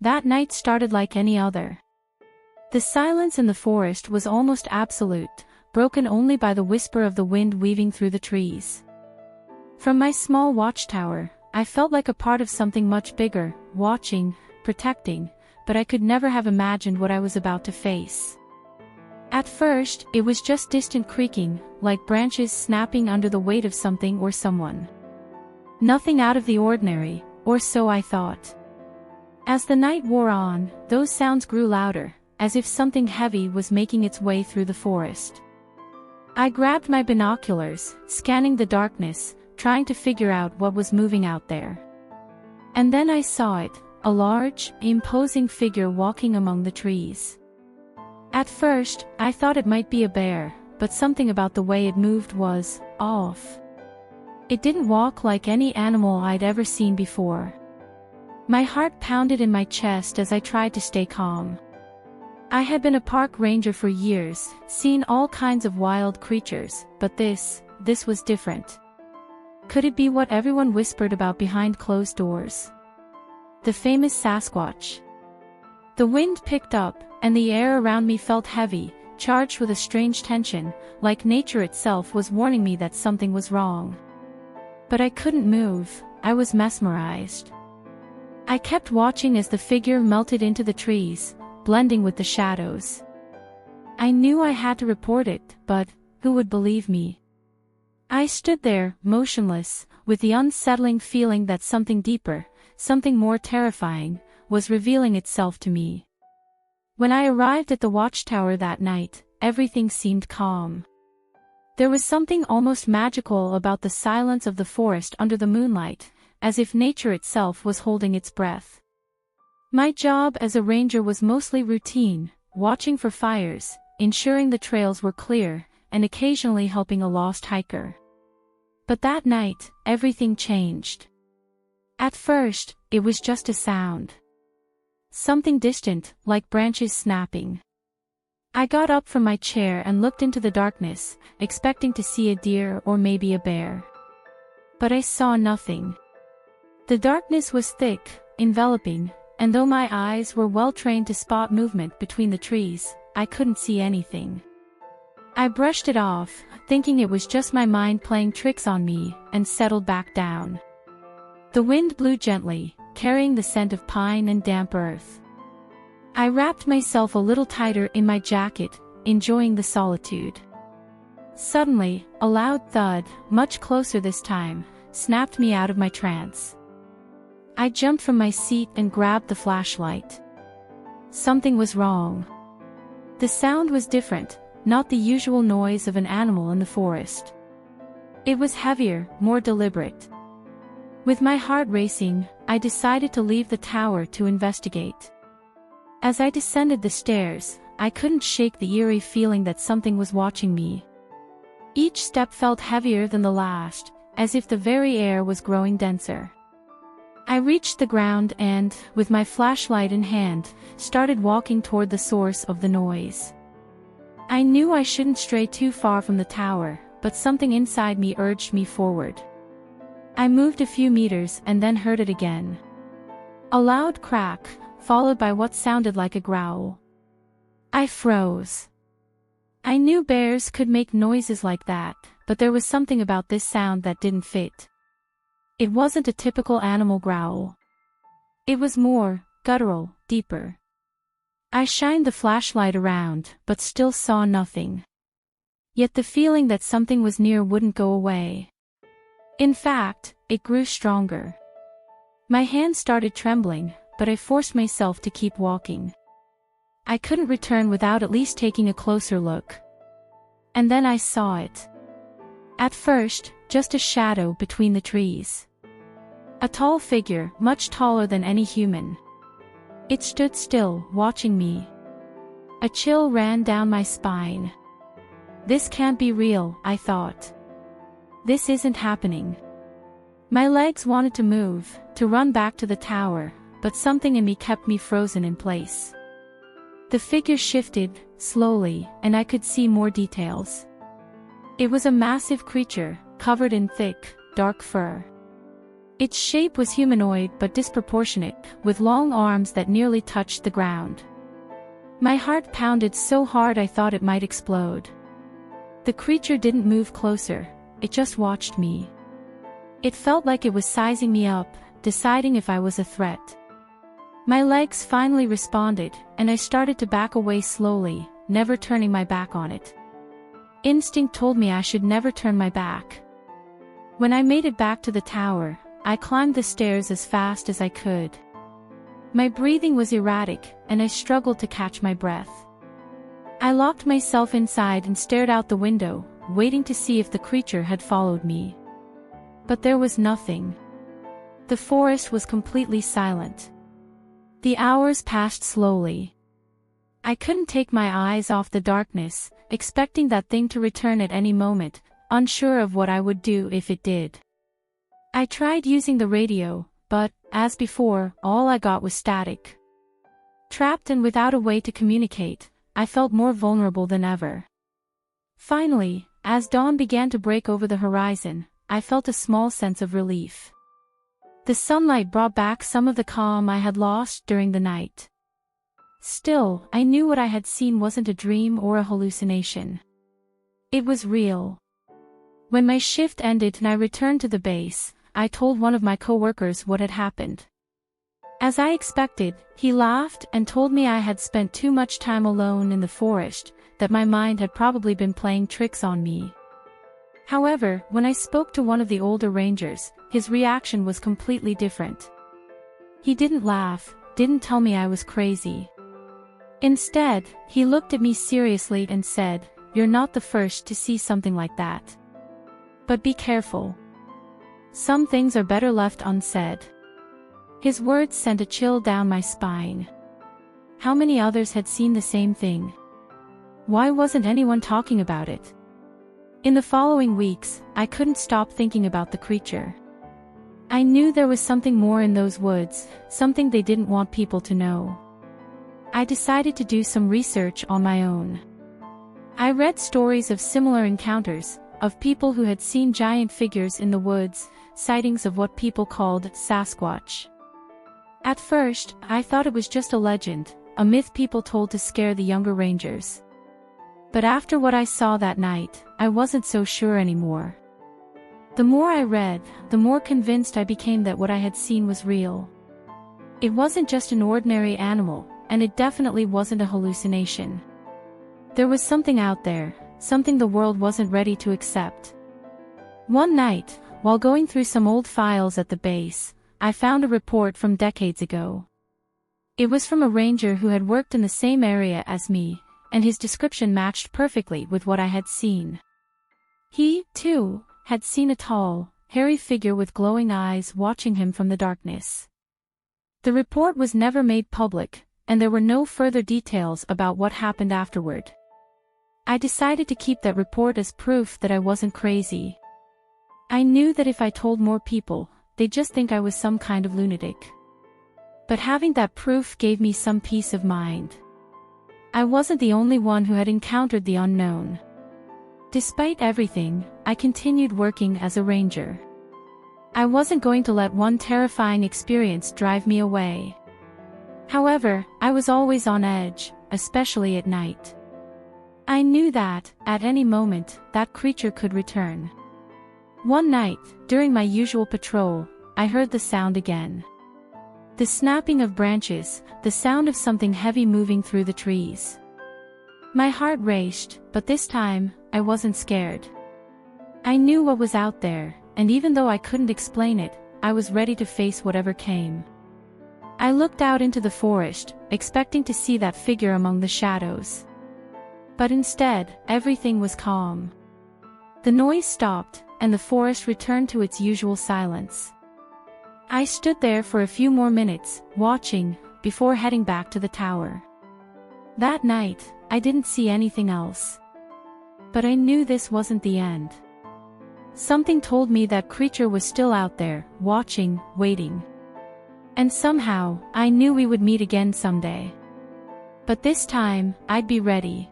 That night started like any other. The silence in the forest was almost absolute, broken only by the whisper of the wind weaving through the trees. From my small watchtower, I felt like a part of something much bigger, watching, protecting, but I could never have imagined what I was about to face. At first, it was just distant creaking, like branches snapping under the weight of something or someone. Nothing out of the ordinary, or so I thought. As the night wore on, those sounds grew louder, as if something heavy was making its way through the forest. I grabbed my binoculars, scanning the darkness, trying to figure out what was moving out there. And then I saw it, a large, imposing figure walking among the trees. At first, I thought it might be a bear, but something about the way it moved was off. It didn't walk like any animal I'd ever seen before. My heart pounded in my chest as I tried to stay calm. I had been a park ranger for years, seen all kinds of wild creatures, but this was different. Could it be what everyone whispered about behind closed doors? The famous Sasquatch. The wind picked up, and the air around me felt heavy, charged with a strange tension, like nature itself was warning me that something was wrong. But I couldn't move, I was mesmerized. I kept watching as the figure melted into the trees, blending with the shadows. I knew I had to report it, but who would believe me? I stood there, motionless, with the unsettling feeling that something deeper, something more terrifying, was revealing itself to me. When I arrived at the watchtower that night, everything seemed calm. There was something almost magical about the silence of the forest under the moonlight, as if nature itself was holding its breath. My job as a ranger was mostly routine, watching for fires, ensuring the trails were clear, and occasionally helping a lost hiker. But that night, everything changed. At first, it was just a sound. Something distant, like branches snapping. I got up from my chair and looked into the darkness, expecting to see a deer or maybe a bear. But I saw nothing. The darkness was thick, enveloping, and though my eyes were well trained to spot movement between the trees, I couldn't see anything. I brushed it off, thinking it was just my mind playing tricks on me, and settled back down. The wind blew gently, carrying the scent of pine and damp earth. I wrapped myself a little tighter in my jacket, enjoying the solitude. Suddenly, a loud thud, much closer this time, snapped me out of my trance. I jumped from my seat and grabbed the flashlight. Something was wrong. The sound was different, not the usual noise of an animal in the forest. It was heavier, more deliberate. With my heart racing, I decided to leave the tower to investigate. As I descended the stairs, I couldn't shake the eerie feeling that something was watching me. Each step felt heavier than the last, as if the very air was growing denser. I reached the ground and, with my flashlight in hand, started walking toward the source of the noise. I knew I shouldn't stray too far from the tower, but something inside me urged me forward. I moved a few meters and then heard it again. A loud crack, followed by what sounded like a growl. I froze. I knew bears could make noises like that, but there was something about this sound that didn't fit. It wasn't a typical animal growl. It was more guttural, deeper. I shined the flashlight around, but still saw nothing. Yet the feeling that something was near wouldn't go away. In fact, it grew stronger. My hands started trembling, but I forced myself to keep walking. I couldn't return without at least taking a closer look. And then I saw it. At first, just a shadow between the trees. A tall figure, much taller than any human. It stood still, watching me. A chill ran down my spine. This can't be real, I thought. This isn't happening. My legs wanted to move, to run back to the tower, but something in me kept me frozen in place. The figure shifted, slowly, and I could see more details. It was a massive creature, covered in thick, dark fur. Its shape was humanoid but disproportionate, with long arms that nearly touched the ground. My heart pounded so hard I thought it might explode. The creature didn't move closer, it just watched me. It felt like it was sizing me up, deciding if I was a threat. My legs finally responded, and I started to back away slowly, never turning my back on it. Instinct told me I should never turn my back. When I made it back to the tower, I climbed the stairs as fast as I could. My breathing was erratic, and I struggled to catch my breath. I locked myself inside and stared out the window, waiting to see if the creature had followed me. But there was nothing. The forest was completely silent. The hours passed slowly. I couldn't take my eyes off the darkness, expecting that thing to return at any moment, unsure of what I would do if it did. I tried using the radio, but, as before, all I got was static. Trapped and without a way to communicate, I felt more vulnerable than ever. Finally, as dawn began to break over the horizon, I felt a small sense of relief. The sunlight brought back some of the calm I had lost during the night. Still, I knew what I had seen wasn't a dream or a hallucination. It was real. When my shift ended and I returned to the base, I told one of my coworkers what had happened. As I expected, he laughed and told me I had spent too much time alone in the forest, that my mind had probably been playing tricks on me. However, when I spoke to one of the older rangers, his reaction was completely different. He didn't laugh, didn't tell me I was crazy. Instead, he looked at me seriously and said, "You're not the first to see something like that. But be careful. Some things are better left unsaid." His words sent a chill down my spine. How many others had seen the same thing? Why wasn't anyone talking about it? In the following weeks, I couldn't stop thinking about the creature. I knew there was something more in those woods, something they didn't want people to know. I decided to do some research on my own. I read stories of similar encounters, of people who had seen giant figures in the woods, sightings of what people called Sasquatch. At first, I thought it was just a legend, a myth people told to scare the younger rangers. But after what I saw that night, I wasn't so sure anymore. The more I read, the more convinced I became that what I had seen was real. It wasn't just an ordinary animal, and it definitely wasn't a hallucination. There was something out there, something the world wasn't ready to accept. One night, while going through some old files at the base, I found a report from decades ago. It was from a ranger who had worked in the same area as me, and his description matched perfectly with what I had seen. He, too, had seen a tall, hairy figure with glowing eyes watching him from the darkness. The report was never made public, and there were no further details about what happened afterward. I decided to keep that report as proof that I wasn't crazy. I knew that if I told more people, they'd just think I was some kind of lunatic. But having that proof gave me some peace of mind. I wasn't the only one who had encountered the unknown. Despite everything, I continued working as a ranger. I wasn't going to let one terrifying experience drive me away. However, I was always on edge, especially at night. I knew that, at any moment, that creature could return. One night, during my usual patrol, I heard the sound again. The snapping of branches, the sound of something heavy moving through the trees. My heart raced, but this time, I wasn't scared. I knew what was out there, and even though I couldn't explain it, I was ready to face whatever came. I looked out into the forest, expecting to see that figure among the shadows. But instead, everything was calm. The noise stopped, and the forest returned to its usual silence. I stood there for a few more minutes, watching, before heading back to the tower. That night, I didn't see anything else. But I knew this wasn't the end. Something told me that creature was still out there, watching, waiting. And somehow, I knew we would meet again someday. But this time, I'd be ready.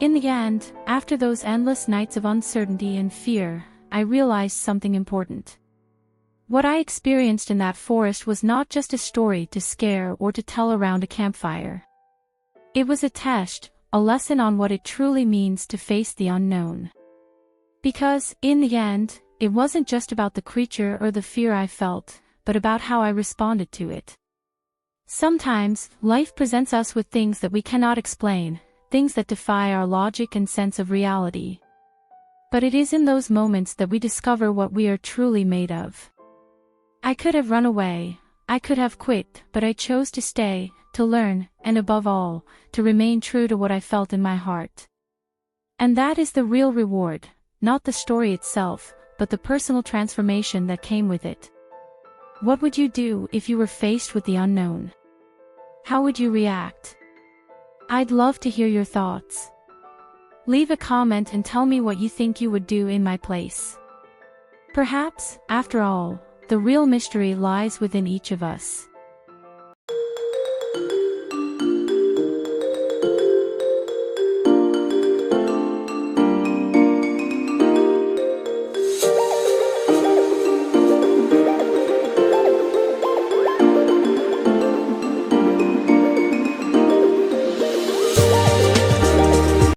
In the end, after those endless nights of uncertainty and fear, I realized something important. What I experienced in that forest was not just a story to scare or to tell around a campfire. It was a test, a lesson on what it truly means to face the unknown. Because, in the end, it wasn't just about the creature or the fear I felt, but about how I responded to it. Sometimes, life presents us with things that we cannot explain, things that defy our logic and sense of reality. But it is in those moments that we discover what we are truly made of. I could have run away, I could have quit, but I chose to stay, to learn, and above all, to remain true to what I felt in my heart. And that is the real reward, not the story itself, but the personal transformation that came with it. What would you do if you were faced with the unknown? How would you react? I'd love to hear your thoughts. Leave a comment and tell me what you think you would do in my place. Perhaps, after all, the real mystery lies within each of us.